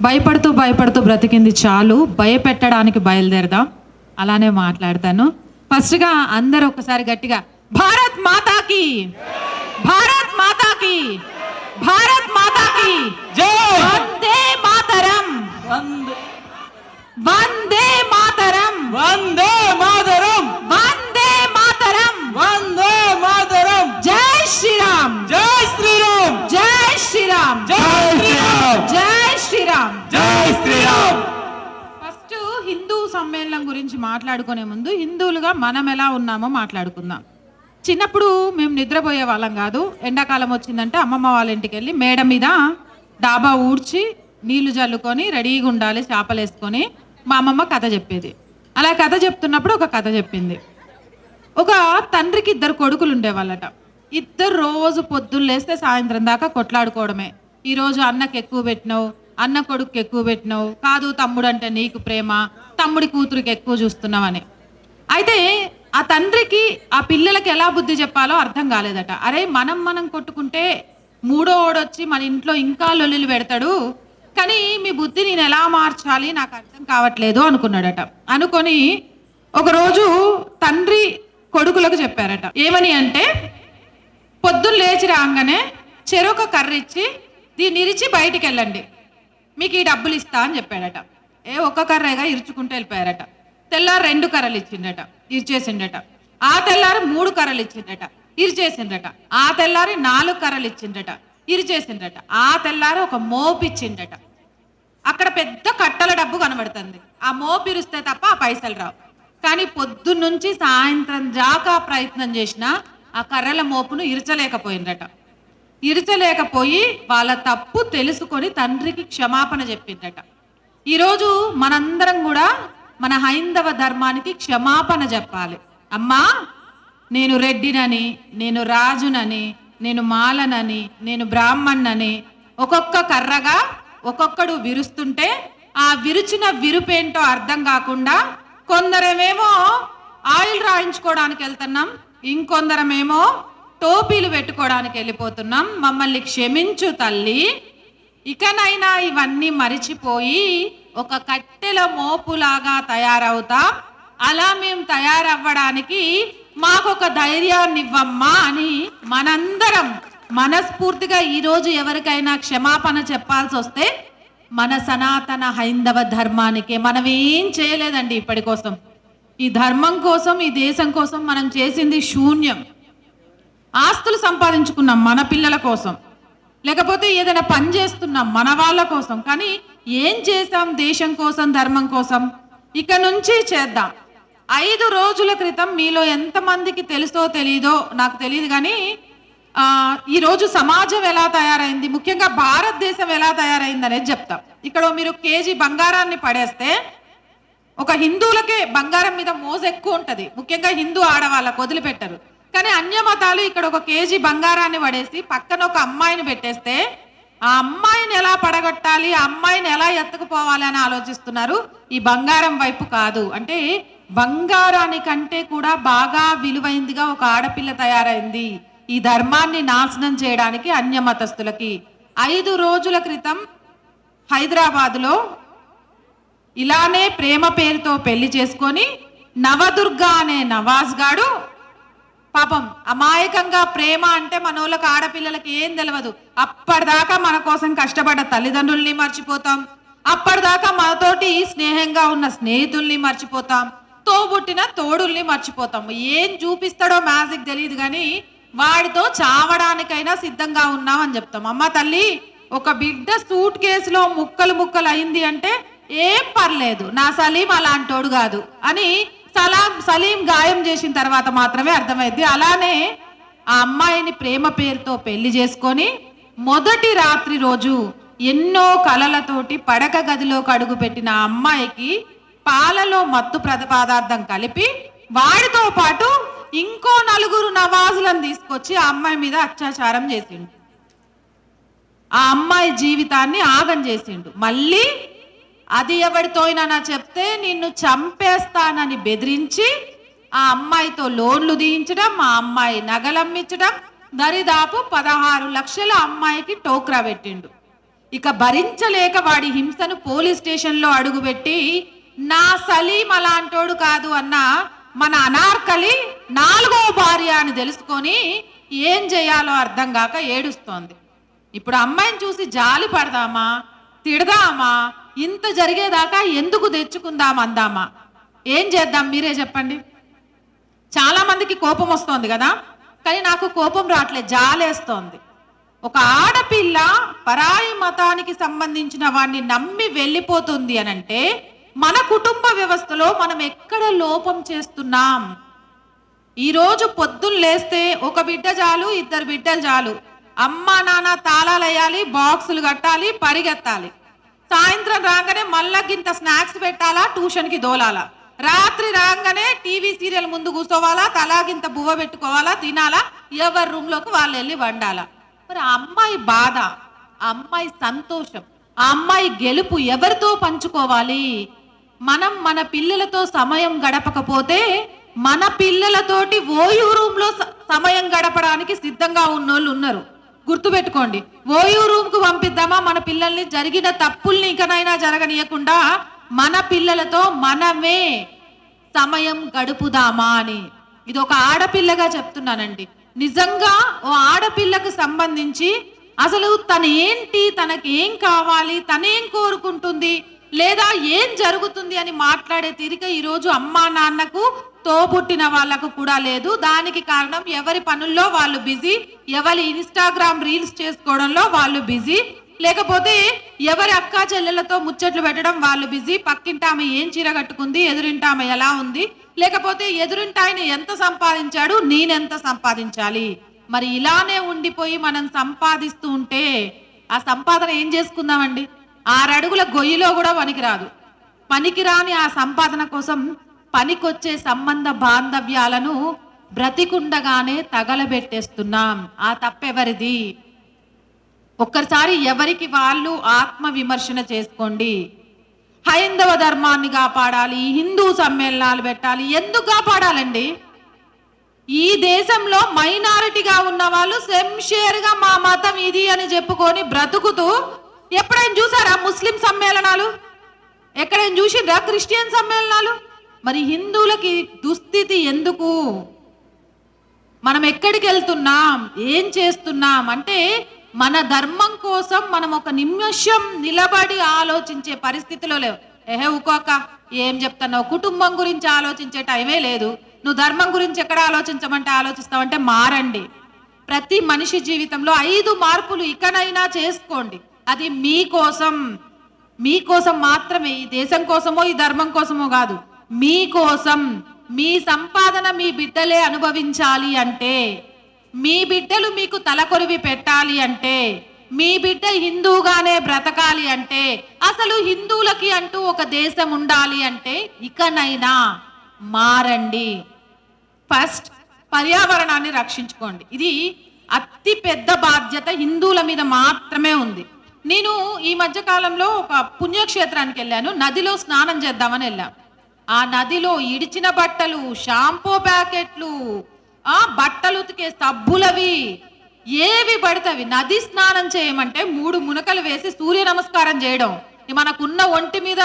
భయపడుతూ భయపడుతూ బ్రతికింది చాలు, భయపెట్టడానికి బయలుదేరదాం. అలానే మాట్లాడతాను. ఫస్ట్గా అందరూ ఒకసారి గట్టిగా భారత్ మాతాకి, భారత్ మాతాకి, భారత్ మాతాకి జై, వందే మాతరం, వందే మాతరం, వందే మాతరం, వందే మాతరం, వందే మాతరం. జై శ్రీరామ్, జై శ్రీరామ్, జై శ్రీరామ్, జై శ్రీరామ్, జై శ్రీరామ్, జై శ్రీరామ్. ఫస్ట్ హిందూ సమ్మేళనం గురించి మాట్లాడుకునే ముందు హిందువులుగా మనం ఎలా ఉన్నామో మాట్లాడుకుందాం. చిన్నప్పుడు మేము నిద్రపోయే వాళ్ళం కాదు. ఎండాకాలం వచ్చిందంటే అమ్మమ్మ వాళ్ళ ఇంటికి వెళ్ళి మేడ మీద డాబా ఊడ్చి నీళ్లు జల్లుకొని రెడీగా ఉండాలి, చేపలు వేసుకొని. మా అమ్మమ్మ కథ చెప్పేది. అలా కథ చెప్తున్నప్పుడు ఒక కథ చెప్పింది. ఒక తండ్రికి 2 కొడుకులు ఉండేవాళ్ళట. ఇద్దరు రోజు పొద్దున్న లేస్తే సాయంత్రం దాకా కొట్లాడుకోవడమే. ఈరోజు అన్నకు ఎక్కువ పెట్టినావు, అన్న కొడుకు ఎక్కువ పెట్టినావు, కాదు తమ్ముడు అంటే నీకు ప్రేమ, తమ్ముడి కూతురికి ఎక్కువ చూస్తున్నావని. అయితే ఆ తండ్రికి ఆ పిల్లలకి ఎలా బుద్ధి చెప్పాలో అర్థం కాలేదట. అరే మనం కొట్టుకుంటే మూడో ఓడొచ్చి మన ఇంట్లో ఇంకా లొల్లిలు పెడతాడు, కానీ మీ బుద్ధి నేను ఎలా మార్చాలి నాకు అర్థం కావట్లేదు అనుకున్నాడట. అనుకొని ఒకరోజు తండ్రి కొడుకులకు చెప్పారట. ఏమని అంటే, పొద్దున్న లేచి రాగానే చెరొక కర్ర ఇచ్చి దీన్ని ఇరిచి బయటికి వెళ్ళండి, మీకు ఈ డబ్బులు ఇస్తా అని చెప్పాడట. ఒక్క కర్రగా ఇరుచుకుంటూ వెళ్ళిపోయారట. తెల్లారు 2 కర్రలు ఇచ్చిండట, ఇరిచేసిండట. ఆ తెల్లారి 3 కర్రలు ఇచ్చిండట, ఇరిచేసిండట. ఆ తెల్లారి 4 కర్రలు ఇచ్చిండట, ఇరిచేసిండట. ఆ తెల్లారి ఒక మోపు ఇచ్చిండట. అక్కడ పెద్ద కట్టల డబ్బు కనబడుతుంది. ఆ మోపు ఇరిస్తే తప్ప ఆ పైసలు రావు. కానీ పొద్దున్నుంచి సాయంత్రం దాకా ప్రయత్నం చేసినా ఆ కర్రల మోపును ఇరచలేకపోయిందట. ఇరచలేకపోయి వాళ్ళ తప్పు తెలుసుకొని తండ్రికి క్షమాపణ చెప్పిందట. ఈరోజు మనందరం కూడా మన హైందవ ధర్మానికి క్షమాపణ చెప్పాలి. అమ్మా, నేను రెడ్డినని, నేను రాజునని, నేను మాలనని, నేను బ్రాహ్మణ్ణని ఒక్కొక్క కర్రగా ఒక్కొక్కడు విరుస్తుంటే ఆ విరుచిన విరుపేంటో అర్థం కాకుండా కొందరమేమో ఆయిల్ రాయించుకోవడానికి వెళ్తున్నాం, ఇంకొందరమేమో టోపీలు పెట్టుకోవడానికి వెళ్ళిపోతున్నాం. మమ్మల్ని క్షమించు తల్లి, ఇకనైనా ఇవన్నీ మరిచిపోయి ఒక కట్టెల మోపులాగా తయారవుతాం. అలా మేము తయారవ్వడానికి మాకొక ధైర్యాన్ని ఇవ్వమ్మా అని మనందరం మనస్ఫూర్తిగా ఈరోజు ఎవరికైనా క్షమాపణ చెప్పాల్సి వస్తే మన సనాతన హైందవ ధర్మానికే. మనం ఏం చేయలేదండి ఇప్పటి కోసం. ఈ ధర్మం కోసం, ఈ దేశం కోసం మనం చేసింది శూన్యం. ఆస్తులు సంపాదించుకున్నాం మన పిల్లల కోసం, లేకపోతే ఏదైనా పని చేస్తున్నాం మన వాళ్ళ కోసం. కానీ ఏం చేసాం దేశం కోసం, ధర్మం కోసం? ఇక నుంచి చేద్దాం. 5 రోజుల క్రితం మీలో ఎంతమందికి తెలుసో తెలీదో నాకు తెలియదు, కానీ ఈరోజు సమాజం ఎలా తయారైంది, ముఖ్యంగా భారతదేశం ఎలా తయారైంది అనేది చెప్తాం. ఇక్కడ మీరు కేజీ బంగారాన్ని పడేస్తే ఒక హిందువులకే బంగారం మీద మోజు ఎక్కువ ఉంటుంది, ముఖ్యంగా హిందూ ఆడవాళ్ళకు వదిలిపెట్టరు. కానీ అన్య మతాలు ఇక్కడ ఒక కేజీ బంగారాన్ని పడేసి పక్కన ఒక అమ్మాయిని పెట్టేస్తే ఆ అమ్మాయిని ఎలా పడగొట్టాలి, ఆ అమ్మాయిని ఎలా ఎత్తుకుపోవాలి అని ఆలోచిస్తున్నారు. ఈ బంగారం వైపు కాదు. అంటే బంగారానికంటే కూడా బాగా విలువైందిగా ఒక ఆడపిల్ల తయారైంది ఈ ధర్మాన్ని నాశనం చేయడానికి అన్య మతస్థులకి. 5 రోజుల క్రితం హైదరాబాద్లో ఇలానే ప్రేమ పేరుతో పెళ్లి చేసుకొని నవదుర్గ అనే నవాజ్ గాడు పాపం అమాయకంగా, ప్రేమ అంటే మనోళ్ళకి ఆడపిల్లలకి ఏం తెలియదు, అప్పటిదాకా మన కోసం కష్టపడ్డ తల్లిదండ్రుల్ని మర్చిపోతాం, అప్పటిదాకా మనతోటి స్నేహంగా ఉన్న స్నేహితుల్ని మర్చిపోతాం, తోబుట్టిన తోడుల్ని మర్చిపోతాం. ఏం చూపిస్తాడో మ్యాజిక్ తెలియదు, కానీ వాడితో చావడానికైనా సిద్ధంగా ఉన్నాం అని చెప్తాం. అమ్మ తల్లి, ఒక బిడ్డ సూట్ కేసులో ముక్కలు అయింది అంటే ఏం పర్లేదు, నా సలీం అలాంటోడు కాదు అని సలీం గాయం చేసిన తర్వాత మాత్రమే అర్థమైంది. అలానే ఆ అమ్మాయిని ప్రేమ పేరుతో పెళ్లి చేసుకొని మొదటి రాత్రి రోజు ఎన్నో కలలతోటి పడక గదిలోకి అడుగు పెట్టిన ఆ అమ్మాయికి పాలలో మత్తు పదార్థం కలిపి వాడితో పాటు ఇంకో 4 నవాజులను తీసుకొచ్చి ఆ అమ్మాయి మీద అత్యాచారం చేసిండు. ఆ అమ్మాయి జీవితాన్ని ఆగం చేసిండు. మళ్ళీ అది ఎవరితో అయినా చెప్తే నిన్ను చంపేస్తానని బెదిరించి ఆ అమ్మాయితో లోన్లు తీయించడం, ఆ అమ్మాయి నగలమ్మించడం, దరిదాపు 16 లక్షల అమ్మాయికి టోక్రా పెట్టిండు. ఇక భరించలేక వాడి హింసను పోలీస్ స్టేషన్లో అడుగుపెట్టి నా సలీం అలాంటోడు కాదు అన్న మన అనార్కలి 4వ భార్య అని తెలుసుకొని ఏం చేయాలో అర్థం కాక ఏడుస్తోంది. ఇప్పుడు అమ్మాయిని చూసి జాలి పడదామా, తిడదామా, ఇంత జరిగేదాకా ఎందుకు తెచ్చుకుందాం అందామా, ఏం చేద్దాం మీరే చెప్పండి. చాలా మందికి కోపం వస్తోంది కదా, కానీ నాకు కోపం రావట్లేదు, జాలేస్తోంది. ఒక ఆడపిల్ల పరాయి మతానికి సంబంధించిన వాడిని నమ్మి వెళ్ళిపోతుంది అనంటే మన కుటుంబ వ్యవస్థలో మనం ఎక్కడ లోపం చేస్తున్నాం? ఈరోజు పొద్దున్న లేస్తే ఒక బిడ్డ చాలు, 2 బిడ్డలు చాలు, అమ్మ నాన్న తాళాలేయాలి, బాక్సులు కట్టాలి, పరిగెత్తాలి. సాయంత్రం రాగానే మళ్ళకింత స్నాక్స్ పెట్టాలా, ట్యూషన్కి దోలాలా, రాత్రి రాగానే టీవీ సీరియల్ ముందు కూర్చోవాలా, తలాగింత బువ్వ పెట్టుకోవాలా, తినాలా, ఎవరి రూమ్లోకి వాళ్ళు వెళ్ళి వండాలా. మరి ఆ అమ్మాయి బాధ, ఆ అమ్మాయి సంతోషం, ఆ అమ్మాయి గెలుపు ఎవరితో పంచుకోవాలి? మనం మన పిల్లలతో సమయం గడపకపోతే మన పిల్లలతోటి ఓయూ రూమ్లో సమయం గడపడానికి సిద్ధంగా ఉన్నోళ్ళు ఉన్నారు. గుర్తుపెట్టుకోండి, ఓయూ రూమ్కు పంపిద్దామా మన పిల్లల్ని? జరిగిన తప్పుల్ని ఇకనైనా జరగనీయకుండా మన పిల్లలతో మనమే సమయం గడుపుదామా అని. ఇది ఒక ఆడపిల్లగా చెప్తున్నానండి. నిజంగా ఓ ఆడపిల్లకు సంబంధించి అసలు తనేంటి, తనకేం కావాలి, తనేం కోరుకుంటుంది, లేదా ఏం జరుగుతుంది అని మాట్లాడే తీరిక ఈరోజు అమ్మా నాన్నకు, తోబుట్టిన వాళ్ళకు కూడా లేదు. దానికి కారణం ఎవరి పనుల్లో వాళ్ళు బిజీ, ఎవరి ఇన్స్టాగ్రామ్ రీల్స్ చేసుకోవడంలో వాళ్ళు బిజీ, లేకపోతే ఎవరి అక్కా చెల్లెలతో ముచ్చట్లు పెట్టడం వాళ్ళు బిజీ. పక్కింటి ఆమె ఏం చీర కట్టుకుంది, ఎదురింటి ఆమె ఎలా ఉంది, లేకపోతే ఎదురింటి ఆయన ఎంత సంపాదించాడు, నేనెంత సంపాదించాలి. మరి ఇలానే ఉండిపోయి మనం సంపాదిస్తూ ఉంటే ఆ సంపాదన ఏం చేసుకుందామండి? 6 అడుగుల గొయ్యిలో కూడా పనికిరాదు. పనికిరాని ఆ సంపాదన కోసం పనికొచ్చే సంబంధ బాంధవ్యాలను బ్రతికుండగానే తగలబెట్టేస్తున్నాం. ఆ తప్పెవరిది? ఒక్కసారి ఎవరికి వాళ్ళు ఆత్మ విమర్శన చేసుకోండి. హైందవ ధర్మాన్ని కాపాడాలి, హిందూ సమ్మేళనాలు పెట్టాలి. ఎందుకు కాపాడాలండి? ఈ దేశంలో మైనారిటీగా ఉన్న వాళ్ళు సెంషేర్గా మా మతం ఇది అని చెప్పుకొని బ్రతుకుతూ ఎప్పుడైనా చూసారా ముస్లిం సమ్మేళనాలు? ఎక్కడైనా చూసిండ్రా క్రిస్టియన్ సమ్మేళనాలు? మరి హిందువులకి దుస్థితి ఎందుకు? మనం ఎక్కడికి వెళ్తున్నాం, ఏం చేస్తున్నాం అంటే మన ధర్మం కోసం మనం ఒక నిమిషం నిలబడి ఆలోచించే పరిస్థితిలో లేవు. ఊకోక ఏం చెప్తున్నావు, కుటుంబం గురించి ఆలోచించే టైమే లేదు, నువ్వు ధర్మం గురించి ఎక్కడ ఆలోచించమంటే ఆలోచిస్తావంటే మారండి. ప్రతి మనిషి జీవితంలో 5 మార్పులు ఇకనైనా చేసుకోండి. అది మీకోసం, మీకోసం మాత్రమే. ఈ దేశం కోసమో ఈ ధర్మం కోసమో కాదు, మీకోసం. మీ సంపాదన మీ బిడ్డలే అనుభవించాలి అంటే, మీ బిడ్డలు మీకు తలకొరివి పెట్టాలి అంటే, మీ బిడ్డ హిందూగానే బ్రతకాలి అంటే, అసలు హిందువులకి అంటూ ఒక దేశం ఉండాలి అంటే ఇకనైనా మారండి. ఫస్ట్ పర్యావరణాన్ని రక్షించుకోండి. ఇది అతి పెద్ద బాధ్యత హిందువుల మీద మాత్రమే ఉంది. నేను ఈ మధ్య కాలంలో ఒక పుణ్యక్షేత్రానికి వెళ్ళాను. నదిలో స్నానం చేద్దామని వెళ్ళాను. ఆ నదిలో ఇడిచిన బట్టలు, షాంపూ ప్యాకెట్లు, బట్టలు ఉతికే సబ్బులవి ఏవి పడతవి. నది స్నానం చేయమంటే 3 మునకలు వేసి సూర్య నమస్కారం చేయడం. మనకున్న ఒంటి మీద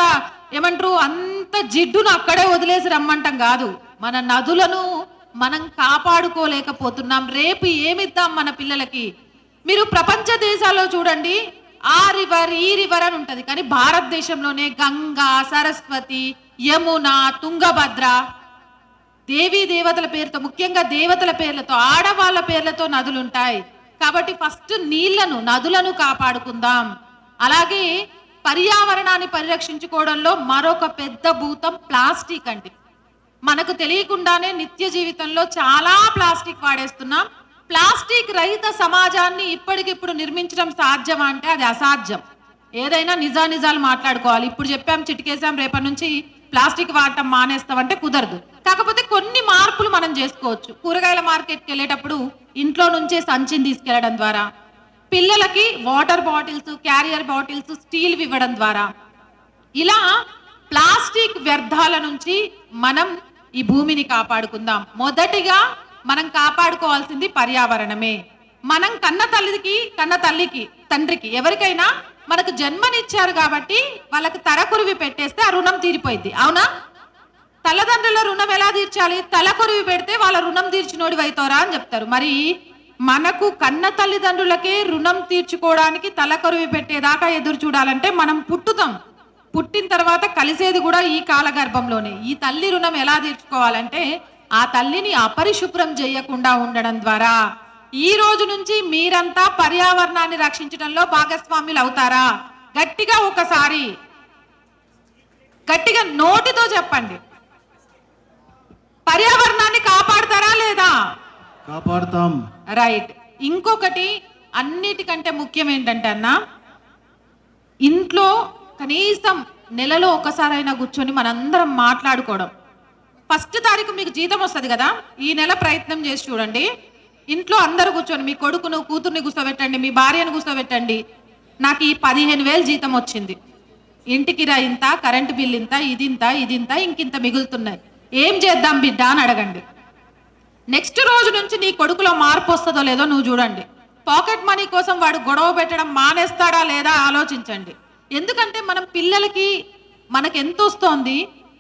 ఏమంటారు అంత జిడ్డును అక్కడే వదిలేసి రమ్మంటాం కాదు. మన నదులను మనం కాపాడుకోలేకపోతున్నాం. రేపు ఏమిద్దాం మన పిల్లలకి? మీరు ప్రపంచ దేశాల్లో చూడండి, ఆ రివర్ ఈ రివర్ అని ఉంటుంది, కానీ భారతదేశంలోనే గంగా, సరస్వతి, యమున, తుంగభద్ర, దేవీ దేవతల పేరుతో, ముఖ్యంగా దేవతల పేర్లతో, ఆడవాళ్ళ పేర్లతో నదులు ఉంటాయి. కాబట్టి ఫస్ట్ నీళ్లను, నదులను కాపాడుకుందాం. అలాగే పర్యావరణాన్ని పరిరక్షించుకోవడంలో మరొక పెద్ద భూతం ప్లాస్టిక్ అండి. మనకు తెలియకుండానే నిత్య జీవితంలో చాలా ప్లాస్టిక్ వాడేస్తున్నాం. ప్లాస్టిక్ రహిత సమాజాన్ని ఇప్పటికిప్పుడు నిర్మించడం సాధ్యమా అంటే అది అసాధ్యం. ఏదైనా నిజాలు మాట్లాడుకోవాలి. ఇప్పుడు చెప్పాం, చిటికేసాం, రేపటి నుంచి ప్లాస్టిక్ వాడటం మానేస్తామంటే కుదరదు. కాకపోతే కొన్ని మార్పులు మనం చేసుకోవచ్చు. కూరగాయల మార్కెట్కి వెళ్ళేటప్పుడు ఇంట్లో నుంచే సంచిని తీసుకెళ్లడం ద్వారా, పిల్లలకి water bottles, carrier bottles steel ఇవ్వడం ద్వారా, ఇలా ప్లాస్టిక్ వ్యర్థాల నుంచి మనం ఈ భూమిని కాపాడుకుందాం. మొదటిగా మనం కాపాడుకోవాల్సింది పర్యావరణమే. మనం కన్న తల్లికి తండ్రికి ఎవరికైనా మనకు జన్మనిచ్చారు కాబట్టి వాళ్ళకి తలకొరివి పెట్టేస్తే ఆ రుణం తీరిపోయింది. అవునా? తల్లిదండ్రుల రుణం ఎలా తీర్చాలి? తలకొరివి పెడితే వాళ్ళ రుణం తీర్చినోడి అవుతారా అని చెప్తారు. మరి మనకు కన్న తల్లిదండ్రులకే రుణం తీర్చుకోవడానికి తలకొరివి పెట్టేదాకా ఎదురు చూడాలంటే మనం పుట్టిన తర్వాత కలిసేది కూడా ఈ కాలగర్భంలోనే. ఈ తల్లి రుణం ఎలా తీర్చుకోవాలంటే ఆ తల్లిని అపరిశుభ్రం చేయకుండా ఉండడం ద్వారా. ఈ రోజు నుంచి మీరంతా పర్యావరణాన్ని రక్షించడంలో భాగస్వాములు అవుతారా? గట్టిగా ఒకసారి గట్టిగా నోటితో చెప్పండి. పర్యావరణాన్ని కాపాడతారా లేదా? కాపాడుతాం. రైట్. ఇంకొకటి అన్నిటికంటే ముఖ్యం ఏంటంటే అన్న, ఇంట్లో కనీసం నెలలో ఒకసారైనా కూర్చొని మనందరం మాట్లాడుకోవడం. 1వ తారీఖు మీకు జీతం వస్తుంది కదా, ఈ నెల ప్రయత్నం చేసి చూడండి. ఇంట్లో అందరూ కూర్చొని మీ కొడుకును కూతుర్ని కూర్చోబెట్టండి, మీ భార్యను కూర్చోబెట్టండి. నాకు ఈ 15,000 జీతం వచ్చింది, ఇంటికి రా ఇంత, కరెంటు బిల్ ఇంత, ఇది ఇంత ఇంకింత మిగులుతున్నాయి, ఏం చేద్దాం బిడ్డ అని అడగండి. నెక్స్ట్ రోజు నుంచి నీ కొడుకులో మార్పు వస్తుందో లేదో నువ్వు చూడండి. పాకెట్ మనీ కోసం వాడు గొడవ పెట్టడం మానేస్తాడా లేదా ఆలోచించండి. ఎందుకంటే మనం పిల్లలకి మనకు ఎంత వస్తోంది,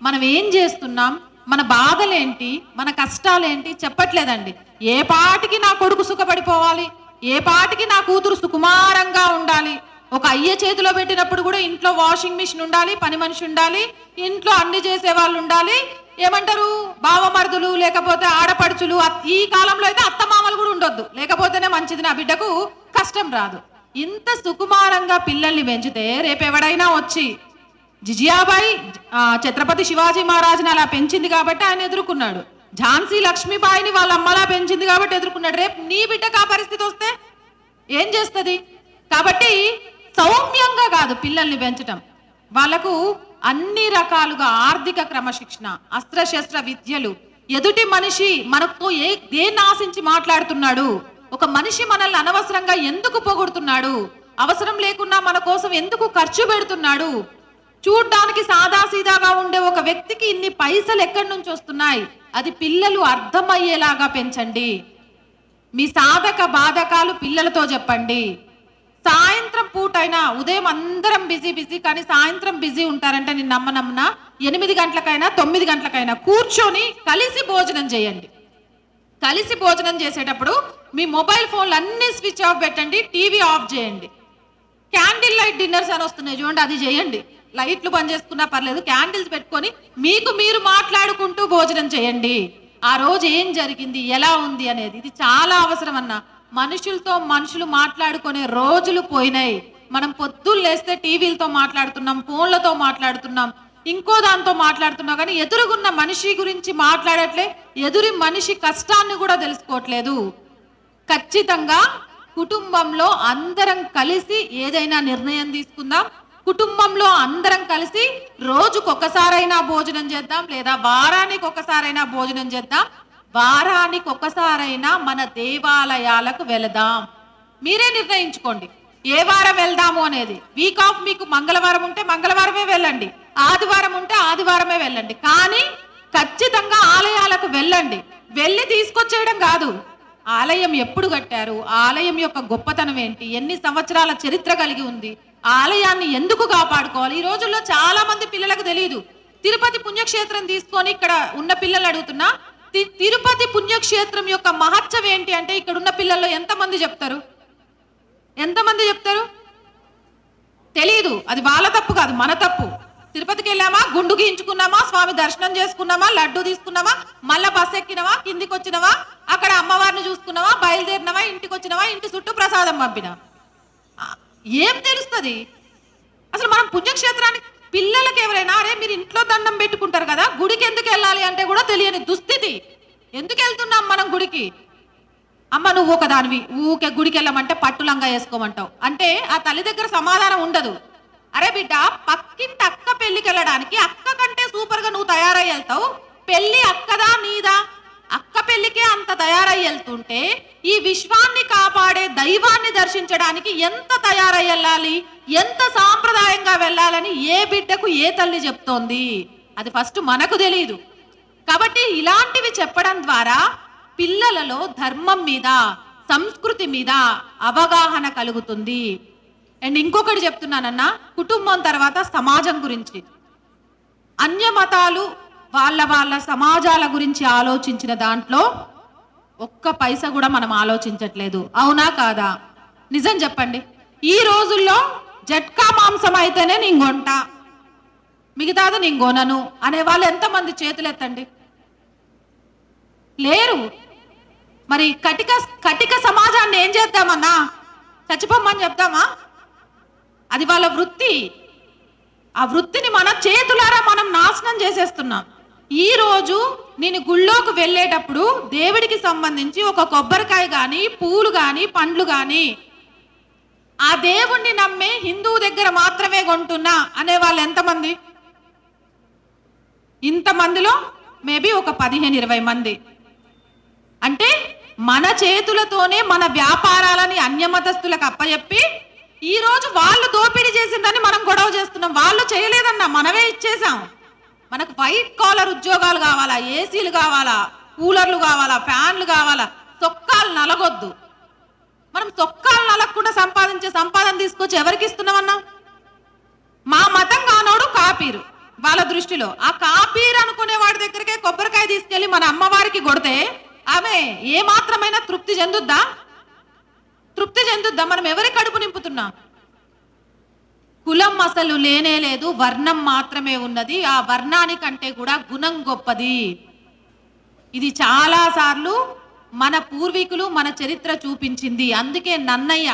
మనం ఏం చేస్తున్నాం, మన బాధలేంటి, మన కష్టాలేంటి చెప్పట్లేదండి. ఏ పాటికి నా కొడుకు సుఖపడిపోవాలి, ఏ పాటికి నా కూతురు సుకుమారంగా ఉండాలి. ఒక అయ్య చేతిలో పెట్టినప్పుడు కూడా ఇంట్లో వాషింగ్ మిషన్ ఉండాలి, పని మనిషి ఉండాలి, ఇంట్లో అన్ని చేసే వాళ్ళు ఉండాలి. ఏమంటారు, బావమరుదులు లేకపోతే ఆడపడుచులు. ఈ కాలంలో అయితే అత్తమామలు కూడా ఉండొద్దు, లేకపోతేనే మంచిది, నా బిడ్డకు కష్టం రాదు. ఇంత సుకుమారంగా పిల్లల్ని పెంచితే రేపు ఎవడైనా వచ్చి జిజియాబాయి ఛత్రపతి శివాజీ మహారాజుని అలా పెంచింది కాబట్టి ఆయన ఎదుర్కొన్నాడు. ఝాన్సీ లక్ష్మీబాయిని వాళ్ళ అమ్మలా పెంచింది కాబట్టి ఎదుర్కొన్నాడు. రేపు నీ బిడ్డకు ఆ పరిస్థితి వస్తే ఏం చేస్తుంది? కాబట్టి సౌమ్యంగా కాదు పిల్లల్ని పెంచటం, వాళ్ళకు అన్ని రకాలుగా ఆర్థిక క్రమశిక్షణ, అస్త్రశస్త్ర విద్యలు, ఎదుటి మనిషి మనతో దేన్ని ఆశించి మాట్లాడుతున్నాడు, ఒక మనిషి మనల్ని అనవసరంగా ఎందుకు పొగుడుతున్నాడు, అవసరం లేకున్నా మన కోసం ఎందుకు ఖర్చు పెడుతున్నాడు, చూడ్డానికి సాదాసీదాగా ఉండే ఒక వ్యక్తికి ఇన్ని పైసలు ఎక్కడి నుంచి వస్తున్నాయి, అది పిల్లలు అర్థమయ్యేలాగా పెంచండి. మీ సాధక బాధకాలు పిల్లలతో చెప్పండి. సాయంత్రం పూటైనా, ఉదయం అందరం బిజీ కానీ సాయంత్రం బిజీ ఉంటారంటే నేను నమ్మనమ్మనా 8 గంటలకైనా 9 గంటలకైనా కూర్చొని కలిసి భోజనం చేయండి. కలిసి భోజనం చేసేటప్పుడు మీ మొబైల్ ఫోన్లు అన్ని స్విచ్ ఆఫ్ పెట్టండి, టీవీ ఆఫ్ చేయండి. క్యాండిల్ లైట్ డిన్నర్స్ అని వస్తున్నాయి చూడండి, అది చేయండి. లైట్లు బంద్ చేసుకున్నా పర్లేదు, క్యాండిల్స్ పెట్టుకొని మీకు మీరు మాట్లాడుకుంటూ భోజనం చేయండి. ఆ రోజు ఏం జరిగింది, ఎలా ఉంది అనేది ఇది చాలా అవసరం అన్న. మనుషులతో మనుషులు మాట్లాడుకునే రోజులు పోయినాయి. మనం పొద్దున్న లేస్తే టీవీలతో మాట్లాడుతున్నాం, ఫోన్లతో మాట్లాడుతున్నాం, ఇంకో దాంతో మాట్లాడుతున్నాం, కానీ ఎదురుగున్న మనిషి గురించి మాట్లాడట్లే, ఎదురి మనిషి కష్టాన్ని కూడా తెలుసుకోవట్లేదు. ఖచ్చితంగా కుటుంబంలో అందరం కలిసి ఏదైనా నిర్ణయం తీసుకుందాం. కుటుంబంలో అందరం కలిసి రోజుకొకసారైనా భోజనం చేద్దాం, లేదా వారానికి ఒకసారైనా భోజనం చేద్దాం. వారానికి ఒకసారైనా మన దేవాలయాలకు వెళదాం. మీరే నిర్ణయించుకోండి ఏ వారం వెళ్దాము అనేది. వీక్ ఆఫ్ మీకు మంగళవారం ఉంటే మంగళవారమే వెళ్ళండి, ఆదివారం ఉంటే ఆదివారమే వెళ్ళండి, కానీ ఖచ్చితంగా ఆలయాలకు వెళ్ళండి. వెళ్ళి తీసుకొచ్చేయడం కాదు. ఆలయం ఎప్పుడు కట్టారు, ఆలయం యొక్క గొప్పతనం ఏంటి, ఎన్ని సంవత్సరాల చరిత్ర కలిగి ఉంది, ఆలయాన్ని ఎందుకు కాపాడుకోవాలి. ఈ రోజుల్లో చాలా మంది పిల్లలకు తెలియదు. తిరుపతి పుణ్యక్షేత్రం తీసుకొని ఇక్కడ ఉన్న పిల్లలు అడుగుతున్నా, తిరుపతి పుణ్యక్షేత్రం యొక్క మహత్యం ఏంటి అంటే ఇక్కడ ఉన్న పిల్లల్లో ఎంతమంది చెప్తారు? తెలియదు. అది వాళ్ళ తప్పు కాదు, మన తప్పు. తిరుపతికి వెళ్ళామా, గుండు గీయించుకున్నామా, స్వామి దర్శనం చేసుకున్నామా, లడ్డు తీసుకున్నామా, మళ్ళా బస్ ఎక్కినవా, కిందికి వచ్చినవా, అక్కడ అమ్మవారిని చూసుకున్నావా, బయలుదేరినవా, ఇంటికి వచ్చినవా, ఇంటి చుట్టూ ప్రసాదం పంపినా, ఏం తెలుస్తుంది అసలు? మనం పుణ్యక్షేత్రానికి పిల్లలకి ఎవరైనా అరే మీరు ఇంట్లో దండం పెట్టుకుంటారు కదా, గుడికి ఎందుకు వెళ్ళాలి అంటే కూడా తెలియని దుస్థితి. ఎందుకు వెళ్తున్నాం మనం గుడికి? అమ్మ నువ్వు ఒక దానివి, ఊకే గుడికి వెళ్ళమంటే పట్టులంగా వేసుకోమంటావు అంటే ఆ తల్లి దగ్గర సమాధానం ఉండదు. అరే బిడ్డ, పక్కింటి అక్క పెళ్లికి వెళ్ళడానికి అక్క కంటే సూపర్ గా నువ్వు తయారై వెళ్తావు, పెళ్లి అక్కదా నీదా? అక్క పెళ్లికే అంత తయారై వెళ్తుంటే ఈ విశ్వాన్ని కాపాడే దైవాన్ని దర్శించడానికి ఎంత తయారై వెళ్ళాలి, ఎంత సాంప్రదాయంగా వెళ్ళాలని ఏ బిడ్డకు ఏ తల్లి చెప్తోంది? అది ఫస్ట్ మనకు తెలియదు. కాబట్టి ఇలాంటివి చెప్పడం ద్వారా పిల్లలలో ధర్మం మీద, సంస్కృతి మీద అవగాహన కలుగుతుంది. అండ్ ఇంకొకటి చెప్తున్నానన్నా, కుటుంబం తర్వాత సమాజం గురించి. అన్య మతాలు వాళ్ళ సమాజాల గురించి ఆలోచించిన దాంట్లో ఒక్క పైసా కూడా మనం ఆలోచించట్లేదు. అవునా కాదా? నిజం చెప్పండి. ఈ రోజుల్లో జట్కా మాంసం అయితేనే నేను కొంటా, మిగతాది నేను కొనను అనే వాళ్ళు ఎంతమంది చేతులు ఎత్తండి. లేరు. మరి కటిక సమాజాన్ని ఏం చేద్దామన్నా? చచ్చిపోమ్మని చెప్తామా? అది వాళ్ళ వృత్తి. ఆ వృత్తిని మన చేతులారా మనం నాశనం చేసేస్తున్నాం. ఈ రోజు నేను గుళ్ళోకి వెళ్ళేటప్పుడు దేవుడికి సంబంధించి ఒక కొబ్బరికాయ కానీ, పూలు కానీ, పండ్లు కానీ ఆ దేవుణ్ణి నమ్మి హిందువు దగ్గర మాత్రమే కొంటున్నా అనే వాళ్ళు ఎంతమంది? ఇంతమందిలో మేబీ ఒక 15-20 మంది. అంటే మన చేతులతోనే మన వ్యాపారాలని అన్యమతస్థులకు అప్పచెప్పి ఈ రోజు వాళ్ళు దోపిడీ చేసిందని మనం గొడవ చేస్తున్నాం. వాళ్ళు చేయలేదన్నా, మనమే ఇచ్చేసాం. మనకు వైట్ కాలర్ ఉద్యోగాలు కావాలా, ఏసీలు కావాలా, కూలర్లు కావాలా, ఫ్యాన్లు కావాలా, సొక్కాలు నలగొద్దు. మనం సొక్కాలు నలగకుండా సంపాదించే సంపాదన తీసుకొచ్చి ఎవరికి ఇస్తున్నామన్నా? మా మతం కానోడు కాపీరు వాళ్ళ దృష్టిలో. ఆ కాపీరు అనుకునే వాడి దగ్గరికే కొబ్బరికాయ తీసుకెళ్లి మన అమ్మవారికి కొడితే ఆమె ఏ మాత్రమైనా తృప్తి చెందుద్దా? మనం ఎవరి కడుపు నింపుతున్నాం? కులం అసలు లేనే లేదు, వర్ణం మాత్రమే ఉన్నది. ఆ వర్ణానికంటే కూడా గుణం గొప్పది. ఇది చాలా సార్లు మన పూర్వీకులు మన చరిత్ర చూపించింది. అందుకే నన్నయ్య,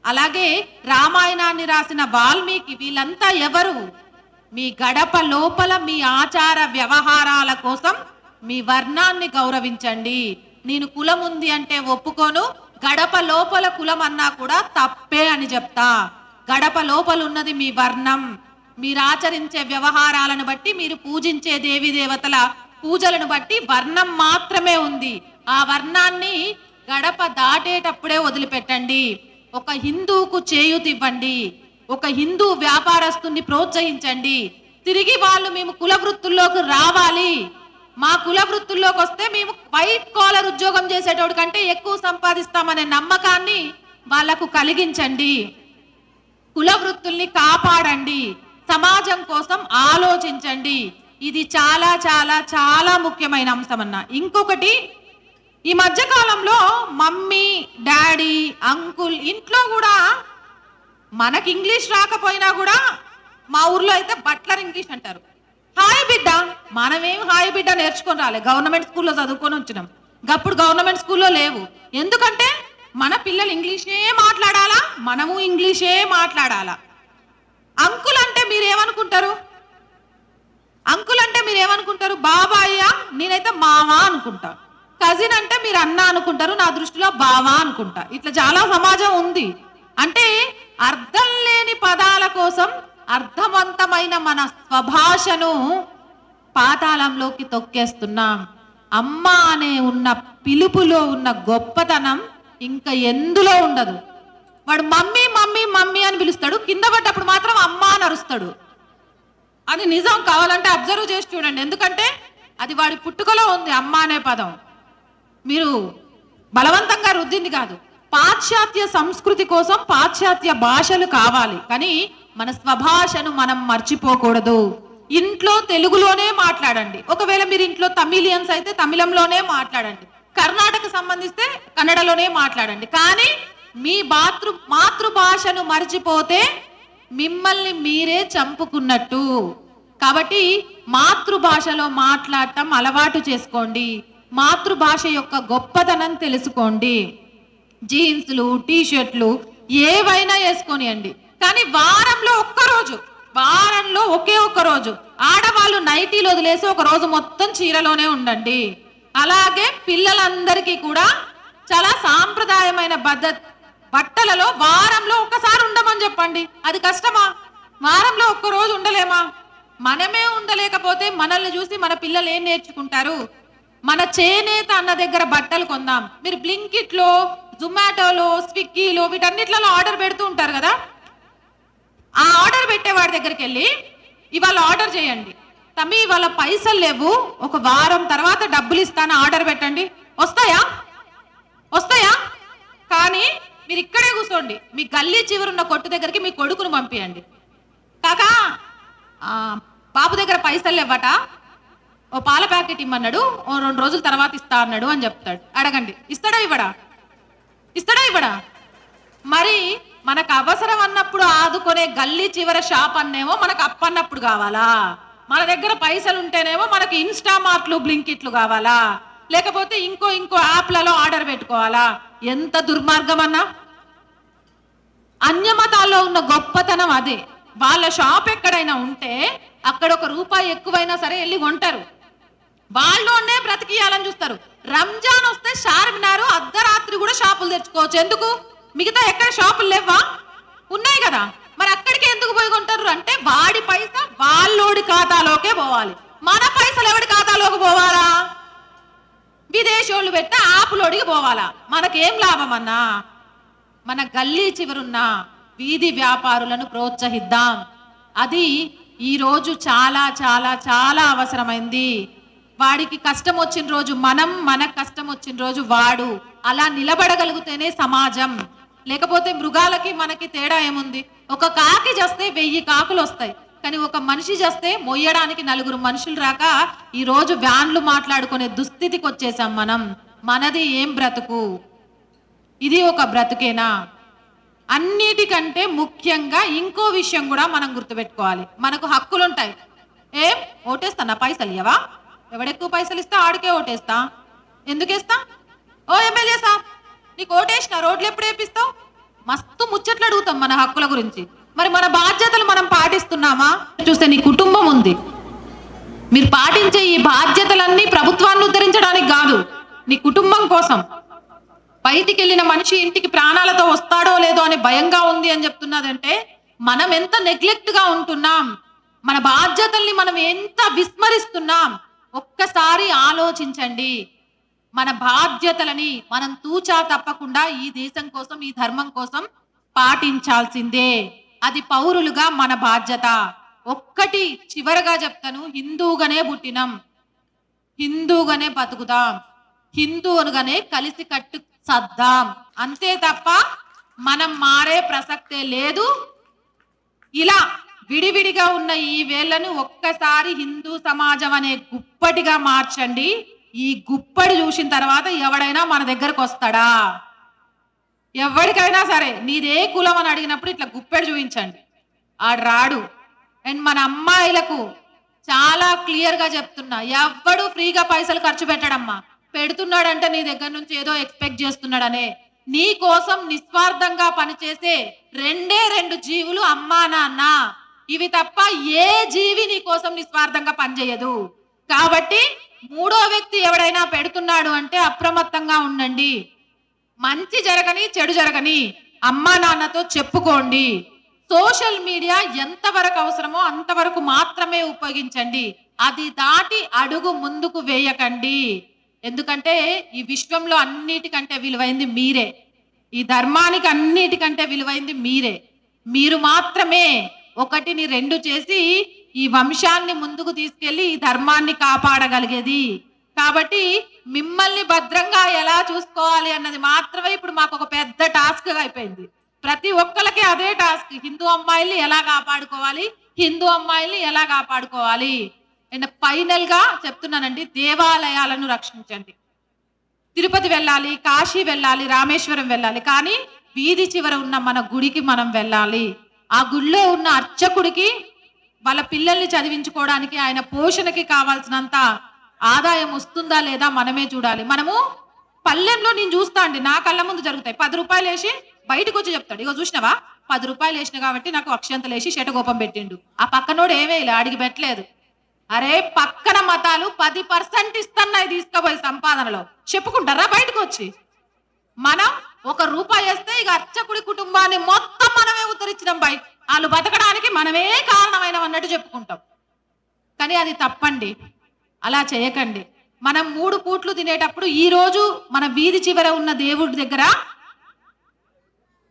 అలాగే రామాయణాన్ని రాసిన వాల్మీకి, వీళ్ళంతా ఎవరు? మీ గడప లోపల మీ ఆచార వ్యవహారాల కోసం మీ వర్ణాన్ని గౌరవించండి. నేను కులం ఉంది అంటే ఒప్పుకోను, గడప లోపల కులం అన్నా కూడా తప్పే అని చెప్తా. గడప లోపల ఉన్నది మీ వర్ణం. మీరు ఆచరించే వ్యవహారాలను బట్టి, మీరు పూజించే దేవి దేవతల పూజలను బట్టి వర్ణం మాత్రమే ఉంది. ఆ వర్ణాన్ని గడప దాటేటప్పుడే వదిలిపెట్టండి. ఒక హిందువుకు చేయూతివ్వండి, ఒక హిందూ వ్యాపారస్తుని ప్రోత్సహించండి. తిరిగి వాళ్ళు మేము కుల వృత్తుల్లోకి రావాలి, మా కుల వృత్తుల్లోకి వస్తే మేము వైట్ కాలర్ ఉద్యోగం చేసేటోడి కంటే ఎక్కువ సంపాదిస్తామనే నమ్మకాన్ని వాళ్లకు కలిగించండి. కుల వృత్తుల్ని కాపాడండి, సమాజం కోసం ఆలోచించండి. ఇది చాలా చాలా చాలా ముఖ్యమైన అంశం అన్న. ఇంకొకటి, ఈ మధ్య కాలంలో మమ్మీ, డాడీ, అంకుల్ ఇంట్లో కూడా మనకి ఇంగ్లీష్ రాకపోయినా కూడా, మా ఊర్లో అయితే బట్లర్ ఇంగ్లీష్ అంటారు. హాయ్ బిడ్డ, మనమేం హాయ్ బిడ్డ నేర్చుకొని రాలే, గవర్నమెంట్ స్కూల్లో చదువుకొని వచ్చినాం. గప్పుడు గవర్నమెంట్ స్కూల్లో లేవు. ఎందుకంటే మన పిల్లలు ఇంగ్లీషే మాట్లాడాలా, మనము ఇంగ్లీషే మాట్లాడాలా. అంకుల్ అంటే మీరేమనుకుంటారు? బాబాయ్య, నేనైతే మామ అనుకుంటా. కజిన్ అంటే మీరు అన్న అనుకుంటారు, నా దృష్టిలో బావా అనుకుంటా. ఇట్లా చాలా సమాజం ఉంది. అంటే అర్థం లేని పదాల కోసం అర్థవంతమైన మన స్వభాషను పాతాళంలోకి తొక్కేస్తున్నాం. అమ్మ అనే ఉన్న పిలుపులో ఉన్న గొప్పతనం ఇంకా ఎందులో ఉండదు. వాడు మమ్మీ మమ్మీ మమ్మీ అని పిలుస్తాడు, కింద పడ్డప్పుడు మాత్రం అమ్మ అని అరుస్తాడు. అది నిజం, కావాలంటే అబ్జర్వ్ చేసి చూడండి. ఎందుకంటే అది వాడి పుట్టుకలో ఉంది అమ్మ అనే పదం. మీరు బలవంతంగా రుద్దింది కాదు. పాశ్చాత్య సంస్కృతి కోసం పాశ్చాత్య భాషలు కావాలి, కానీ మన స్వభాషను మనం మర్చిపోకూడదు. ఇంట్లో తెలుగులోనే మాట్లాడండి. ఒకవేళ మీరు ఇంట్లో తమిళియన్స్ అయితే తమిళంలోనే మాట్లాడండి. కర్ణాటక సంబంధిస్తే కన్నడలోనే మాట్లాడండి. కానీ మీ మాతృభాషను మర్చిపోతే మిమ్మల్ని మీరే చంపుకున్నట్టు. కాబట్టి మాతృభాషలో మాట్లాడటం అలవాటు చేసుకోండి. మాతృభాష యొక్క గొప్పతనం తెలుసుకోండి. జీన్స్లు, టీషర్ట్లు ఏవైనా వేసుకొనియండి, కానీ వారంలో ఒకే ఒక్క రోజు ఆడవాళ్ళు నైటీలు వదిలేసి ఒక రోజు మొత్తం చీరలోనే ఉండండి. అలాగే పిల్లలందరికీ కూడా చాలా సాంప్రదాయమైన బట్టలలో వారంలో ఒక్కసారి ఉండమని చెప్పండి. అది కష్టమా? వారంలో ఒక్క రోజు ఉండలేమా? మనమే ఉండలేకపోతే మనల్ని చూసి మన పిల్లలు ఏం నేర్చుకుంటారు? మన చేనేత అన్న దగ్గర బట్టలు కొందాం. మీరు బ్లింకిట్లో, జొమాటోలో, స్విగ్గీలో వీటన్నిట్లలో ఆర్డర్ పెడుతూ ఉంటారు కదా. ఆ ఆర్డర్ పెట్టేవాడి దగ్గరికి వెళ్ళి ఇవాళ ఆర్డర్ చేయండి, తమ్మి ఇవాళ పైసలు లేవు, ఒక వారం తర్వాత డబ్బులు ఇస్తాను, ఆర్డర్ పెట్టండి. వస్తాయా? వస్తాయా? కానీ మీరు ఇక్కడే కూర్చోండి, మీ గల్లీ చివరున్న కొట్టు దగ్గరికి మీ కొడుకును పంపియండి. కాకా బాబు దగ్గర పైసలు లేవట, ఓ పాల ప్యాకెట్ ఇమ్మన్నాడు, ఓ 2 రోజుల తర్వాత ఇస్తా అన్నాడు అని చెప్తాడు. అడగండి, ఇస్తాడా ఇవ్వడా? ఇస్తాడా ఇవ్వడా? మరి మనకు అవసరం అన్నప్పుడు ఆదుకునే గల్లీ చివర షాప్ అన్నేమో మనకు అప్పన్నప్పుడు కావాలా? మన దగ్గర పైసలు ఉంటేనేమో మనకి ఇన్స్టామార్ట్లు, బ్లింకిట్లు కావాలా? లేకపోతే ఇంకో యాప్లలో ఆర్డర్ పెట్టుకోవాలా? ఎంత దుర్మార్గం అన్నా. అన్యమతాల్లో ఉన్న గొప్పతనం అదే. వాళ్ళ షాప్ ఎక్కడైనా ఉంటే అక్కడ ₹1 ఎక్కువైనా సరే వెళ్ళి కొంటారు. వాళ్ళలోనే బ్రతికియాలని చూస్తారు. రంజాన్ వస్తే చార్మినారు అర్ధరాత్రి కూడా షాపులు తెచ్చుకోవచ్చు. ఎందుకు? మిగతా ఎక్కడ షాపులు లేవా? ఉన్నాయి కదా, మరి అక్కడికి ఎందుకు పోయి కొంటారు అంటే వాడి పైసా వాళ్ళోడి ఖాతాలోకే పోవాలి. మన పైసలు ఎవడి ఖాతాలోకి పోవాలా? విదేశోళ్ళు పెట్ట ఆపులోడికి పోవాలా? మనకేం లాభం అన్నా? మన గల్లీ చివరున్న వీధి వ్యాపారులను ప్రోత్సహిద్దాం. అది ఈరోజు చాలా చాలా చాలా అవసరమైంది. వాడికి కష్టం వచ్చిన రోజు మనం, మనకు కష్టం వచ్చిన రోజు వాడు. అలా నిలబడగలిగితేనే సమాజం. లేకపోతే మృగాలకి మనకి తేడా ఏముంది? ఒక కాకి చేస్తే 1000 కాకులు వస్తాయి, కానీ ఒక మనిషి చేస్తే మొయ్యడానికి 4 మనుషులు రాక ఈరోజు వ్యాన్లు మాట్లాడుకునే దుస్థితికి వచ్చేసాం మనం. మనది ఏం బ్రతుకు? ఇది ఒక బ్రతుకేనా? అన్నిటికంటే ముఖ్యంగా ఇంకో విషయం కూడా మనం గుర్తుపెట్టుకోవాలి. మనకు హక్కులు ఉంటాయి. ఏం ఓటేస్తా? పైసలు ఇవ్వవా? ఎవడెక్కువ పైసలు ఇస్తా ఆడికే ఓటేస్తా. ఎందుకేస్తా? ఓ ఎమ్మెల్యే సార్, నీకు ఓటేసిన రోడ్లు ఎప్పుడు వేపిస్తావు? మస్తు ముచ్చట్లు అడుగుతాం మన హక్కుల గురించి. మరి మన బాధ్యతలు మనం పాటిస్తున్నామా? చూస్తే నీ కుటుంబం ఉంది. మీరు పాటించే ఈ బాధ్యతలన్నీ ప్రభుత్వాన్ని ఉద్ధరించడానికి కాదు, నీ కుటుంబం కోసం. బయటికి వెళ్ళిన మనిషి ఇంటికి ప్రాణాలతో వస్తాడో లేదో అని భయంగా ఉంది అని చెప్తున్నదంటే మనం ఎంత నెగ్లెక్ట్ గా ఉంటున్నాం, మన బాధ్యతల్ని మనం ఎంత విస్మరిస్తున్నాం. ఒక్కసారి ఆలోచించండి. మన బాధ్యతలని మనం తూచా తప్పకుండా ఈ దేశం కోసం, ఈ ధర్మం కోసం పాటించాల్సిందే. అది పౌరులుగా మన బాధ్యత. ఒక్కటి చివరగా చెప్తాను, హిందూగానే పుట్టినం, హిందూగానే బతుకుదాం, హిందూగానే కలిసి కట్టు సద్దాం. అంతే తప్ప మనం మారే ప్రసక్తే లేదు. ఇలా విడివిడిగా ఉన్న ఈ వేళ్లను ఒక్కసారి హిందూ సమాజం అనే గుప్పటిగా మార్చండి. ఈ గుప్పడి చూసిన తర్వాత ఎవడైనా మన దగ్గరకు వస్తాడా? ఎవరికైనా సరే నీదే కులం అని అడిగినప్పుడు ఇట్లా గుప్పెడు చూపించండి, ఆడు రాడు. అండ్ మన అమ్మాయిలకు చాలా క్లియర్ గా చెప్తున్నా, ఎవ్వడు ఫ్రీగా పైసలు ఖర్చు పెట్టడమ్మా. పెడుతున్నాడంటే నీ దగ్గర నుంచి ఏదో ఎక్స్పెక్ట్ చేస్తున్నాడనే. నీ కోసం నిస్వార్థంగా పనిచేసే 2 జీవులు అమ్మా నాన్న. ఇవి తప్ప ఏ జీవి నీ కోసం నిస్వార్థంగా పనిచేయదు. కాబట్టి 3వ వ్యక్తి ఎవడైనా పెడుతున్నాడు అంటే అప్రమత్తంగా ఉండండి. మంచి జరగని చెడు జరగని అమ్మా నాన్నతో చెప్పుకోండి. సోషల్ మీడియా ఎంతవరకు అవసరమో అంతవరకు మాత్రమే ఉపయోగించండి. అది దాటి అడుగు ముందుకు వేయకండి. ఎందుకంటే ఈ విశ్వంలో అన్నిటికంటే విలువైంది మీరే. ఈ ధర్మానికి అన్నిటికంటే విలువైంది మీరే. మీరు మాత్రమే 1ని 2 చేసి ఈ వంశాన్ని ముందుకు తీసుకెళ్లి ఈ ధర్మాన్ని కాపాడగలిగేది. కాబట్టి మిమ్మల్ని భద్రంగా ఎలా చూసుకోవాలి అన్నది మాత్రమే ఇప్పుడు మాకు ఒక పెద్ద టాస్క్ అయిపోయింది. ప్రతి ఒక్కరికి అదే టాస్క్. హిందూ అమ్మాయిల్ని ఎలా కాపాడుకోవాలి, హిందూ అమ్మాయిల్ని ఎలా కాపాడుకోవాలి. అండ్ ఫైనల్ గా చెప్తున్నానండి, దేవాలయాలను రక్షించండి. తిరుపతి వెళ్ళాలి, కాశీ వెళ్ళాలి, రామేశ్వరం వెళ్ళాలి, కానీ వీధి చివర ఉన్న మన గుడికి మనం వెళ్ళాలి. ఆ గుడిలో ఉన్న అర్చకుడికి వాళ్ళ పిల్లల్ని చదివించుకోవడానికి, ఆయన పోషణకి కావాల్సినంత ఆదాయం వస్తుందా లేదా మనమే చూడాలి. మనము పల్లెంలో నేను చూస్తా అండి, నా కళ్ళ ముందు జరుగుతాయి. 10 రూపాయలు వేసి బయటకు వచ్చి చెప్తాడు, ఇగో చూసినవా 10 రూపాయలు వేసిన కాబట్టి నాకు అక్షంతలు వేసి శటగోపం పెట్టిండు. ఆ పక్కనోడు ఏమేలా అడిగి పెట్టలేదు. అరే పక్కన మతాలు 10% ఇస్తున్నాయి తీసుకుపోయి సంపాదనలో, చెప్పుకుంటారా బయటకు వచ్చి? మనం 1 రూపాయి వేస్తే ఇక అర్చకుడి కుటుంబాన్ని మొత్తం మనమే ఉద్ధరించడం, బయట వాళ్ళు బతకడానికి మనమే కారణమైన అన్నట్టు చెప్పుకుంటాం. కానీ అది తప్పండి, అలా చేయకండి. మనం 3 పూట్లు తినేటప్పుడు ఈ రోజు మన వీధి చివర ఉన్న దేవుడి దగ్గర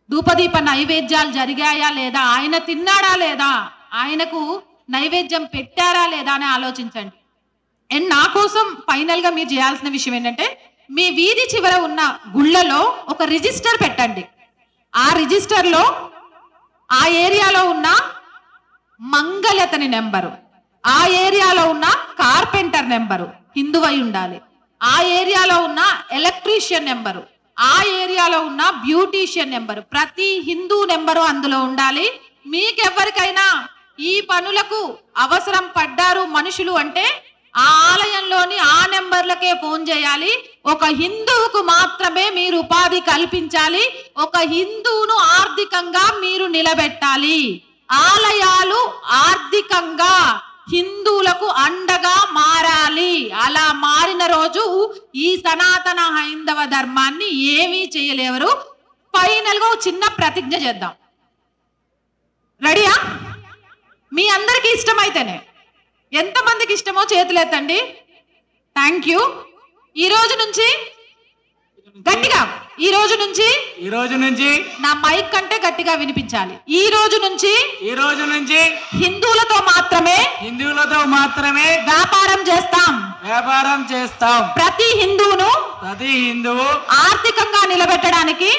ధూపదీప నైవేద్యాలు జరిగాయా లేదా, ఆయన తిన్నాడా లేదా, ఆయనకు నైవేద్యం పెట్టారా లేదా అని ఆలోచించండి. అండ్ నా కోసం ఫైనల్ గా మీరు చేయాల్సిన విషయం ఏంటంటే, మీ వీధి చివర ఉన్న గుళ్ళలో ఒక రిజిస్టర్ పెట్టండి. ఆ రిజిస్టర్ లో ఆ ఏరియాలో ఉన్న మంగళతని నెంబరు, ఆ ఏరియాలో ఉన్న కార్పెంటర్ నెంబరు హిందువై ఉండాలి, ఆ ఏరియాలో ఉన్న ఎలక్ట్రీషియన్ నెంబరు, ఆ ఏరియాలో ఉన్న బ్యూటీషియన్ నెంబరు, ప్రతి హిందూ నెంబరు అందులో ఉండాలి. మీకెవరికైనా ఈ పనులకు అవసరం పడ్డారు మనుషులు అంటే ఆ ఆలయంలోని ఆ నెంబర్లకే ఫోన్ చేయాలి. ఒక హిందువుకు మాత్రమే మీరు ఉపాధి కల్పించాలి. ఒక హిందువును ఆర్థికంగా మీరు నిలబెట్టాలి. ఆలయాలు ఆర్థికంగా హిందువులకు అండగా మారాలి. అలా మారిన రోజు ఈ సనాతన హైందవ ధర్మాన్ని ఏమీ చేయలేవరు. ఫైనల్ గా చిన్న ప్రతిజ్ఞ చేద్దాం. రెడీయా? మీ అందరికీ ఇష్టమైతేనే, ఎంతమందికి ఇష్టమో చేతులెత్తండి. Thank you. ఈ రోజు నుంచి గట్టిగా, ఈ రోజు నుంచి నా మైక్ కంటే గట్టిగా వినిపించాలి. ఈ రోజు నుంచి హిందువులతో మాత్రమే వ్యాపారం చేస్తాం. ప్రతి హిందువును ఆర్థికంగా నిలబెట్టడానికి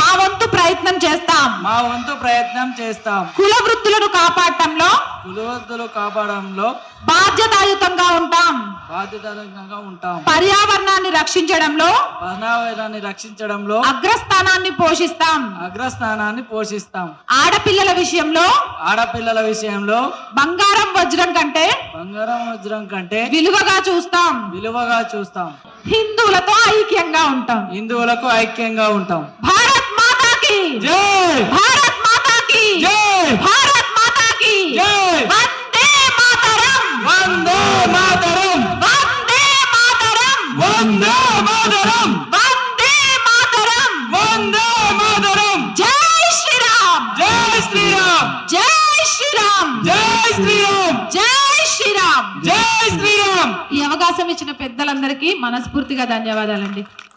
మా వంతు ప్రయత్నం చేస్తాం. కుల వృత్తులను కాపాడటంలో బాధ్యతాయుతంగా ఉంటాం. పర్యావరణాన్ని రక్షించడంలో అగ్రస్థానాన్ని పోషిస్తాం. ఆడపిల్లల విషయంలో బంగారం వజ్రం కంటే విలువగా చూస్తాం. హిందువులతో ఐక్యంగా ఉంటాం. భారత్ మాతాకి జై. భారత్ మాతాకి జై. భారత్ మాతాకి జై. వందే మాతరం. వందే మాతరం. వందే మాతరం. వందే మాతరం. వందే మాతరం. వందే మాతరం. జై శ్రీరామ్. జై శ్రీరామ్. జై శ్రీరామ్. జై శ్రీరామ్. జై శ్రీరామ్. జై శ్రీరామ్. ఈ అవకాశం ఇచ్చిన పెద్దలందరికీ మనస్ఫూర్తిగా ధన్యవాదాలండి.